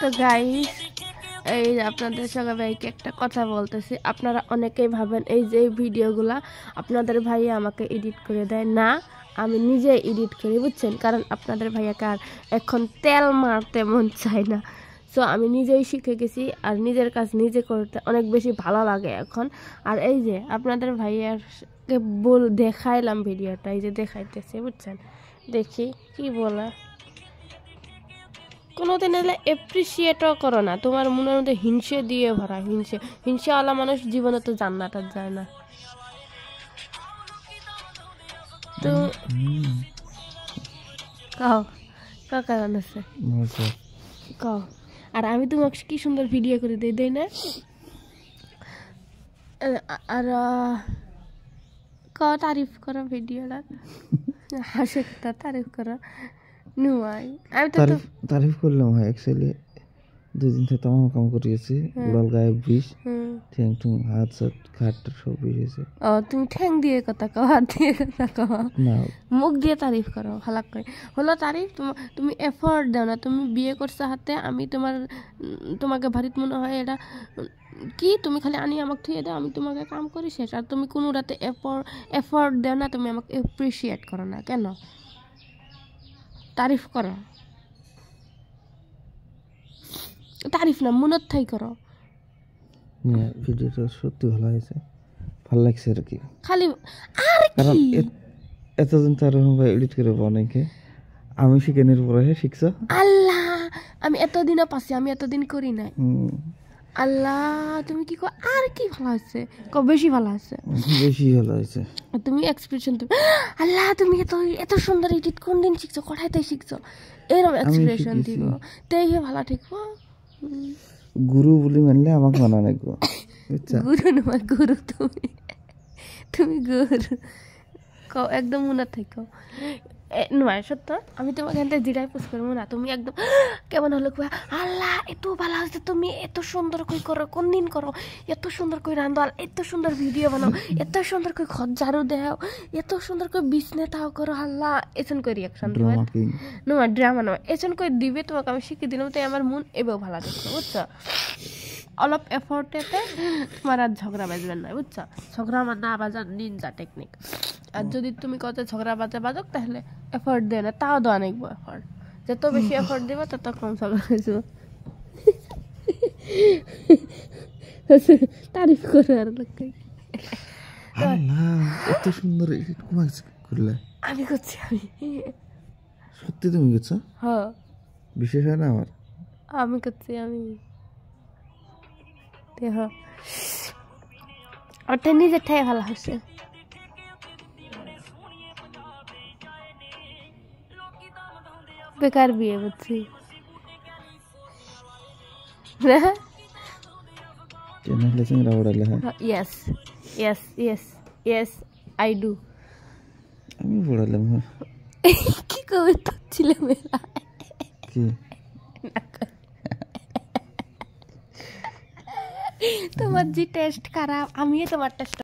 তো গাইস, এই যে আপনাদের সঙ্গে ভাইকে একটা কথা বলতেছি। আপনারা অনেকেই ভাবেন এই যে ভিডিওগুলা আপনাদের ভাই আমাকে এডিট করে দেয়। না, আমি নিজে এডিট করি, বুঝছেন? কারণ আপনাদের ভাইয়াকে আর এখন তেল মারতে মন চায় না। সো আমি নিজেই শিখে গেছি, আর নিজের কাজ নিজে করতে অনেক বেশি ভালো লাগে এখন। আর এই যে আপনাদের ভাইয়াকে দেখাইলাম ভিডিওটা, এই যে দেখাইতেছে, বুঝছেন? দেখি কি বলে। কোনোদিন এলে এপ্রিসিয়েটও করো না, তোমার মনের মধ্যে হিংসে দিয়ে ভরা। হিংসাওয়ালা মানুষ জীবনে তো জান্নাত আর যায় না। তো কও কেমন আছে কও। আর আমি তোমাকে কি সুন্দর ভিডিও করে দেই না? আর তারিফ করো ভিডিওটা, হাসে তারিফ করো। নুয়াই আমি তো তারিফ করলাম হয়। অ্যাকচুয়ালি 2 দিন থেকে তামাম কাম করিয়েছি, উড়াল গায়ে বিষ, ঠ্যাং ঠুং হাত সাত খাট সব বিষেছে। ও তুমি ঠ্যাং দিয়ে কথা কও, হাত দিয়ে কথা কও না, মুখ দিয়ে তারিফ করো ভালো করে। হলো তারিফ, তুমি এফোর্ট দাও না। তুমি বিয়ে করছো হাতে, আমি তোমাকে ভারিত মনে হয় এটা কি? তুমি খালি আনি আমাকে থুয়ে দাও, আমি তোমাকে কাম করি শেষ। আর তুমি কোনো রাতে এফোর্ট দাও না, তুমি আমাকে এপ্রিসিয়েট করো না কেন? তারিফ করো, তারিফ না মনত থাই করো। ভিডিওটা সত্যি ভালো হয়েছে, ভালো লাগছে আর কি। খালি আর কারণ এতদিন তো আরো ভাই এডিট করে অনেকে, আমি শিখানোর পরে শিখছ। আল্লাহ, আমি এতদিনও পাচ্ছি, আমি এতদিন করি নাই। আল্লাহ তুমি কি কো? আর কি ভালো হয়েছে? বেশি ভালো হয়েছে, বেশি ভালো হয়েছে। তুমি এক্সপ্রেশন, তুমি আল্লাহ তুমি এত সুন্দর এডিট কোন দিন শিখছো? কোথায় তাই শিখছো? এরকম এক্সপ্রেশন দিব তাই ভালো ঠিক। গুরু বলি মানলে আমাকে মানা লাগবে। গুরু নয়, গুরু তুমি গুরু কও, একদম মনে থাকো। নয় সত্য, আমি তোমাকে এখান থেকে জিরাই পোস্ট করবো না। তুমি একদম কেমন হলো, আল্লাহ এত ভালো হয়েছে, তুমি এত সুন্দর করে করো, কোন দিন করো? এত সুন্দর করে রান্ধো, এত সুন্দর ভিডিও বানাও, এত সুন্দর করে ঘর ঝাড়ু দেও, এত সুন্দর করে বিছনে তাও করো। আল্লাহ এসন করে রিয়াকশন দিবে না, ড্রামা নয়, এসন করে দিবে। তোমাকে আমি শিখিয়ে দিলাম, তাই আমার মন এবেও ভালো দেখছো, বুঝছো? অলপ এফোর্টেতে তোমার আর ঝগড়া বাজবেন না, বুঝছো? ঝগড়া না বাজার নিনজা টেকনিক। আর যদি তুমি কত ঝগড়া বাজক, তাহলে এফোর্ট দেয় না, তাও দেওয়া নেই এফোর্ট। যত বেশি এফোর্ট দেবো তত কম ঝগড়া হয়েছিল। তারিফ করে আর লোককে এত সুন্দর এডিট করলে। আমি করছি, আমি সত্যি তুমি করছো? হ্যাঁ, বিশেষ হয় না আমার, আমি করছি। আমি ওটা নিজের ঠাই ভালো হচ্ছে। বেকার বিয়ে করছি। Yes yes yes yes I do. আমি পড়ালাম কি কবে তো ছিলে মেলা কি তোমার যে টেস্ট খারাপ, আমিও তোমার টেস্ট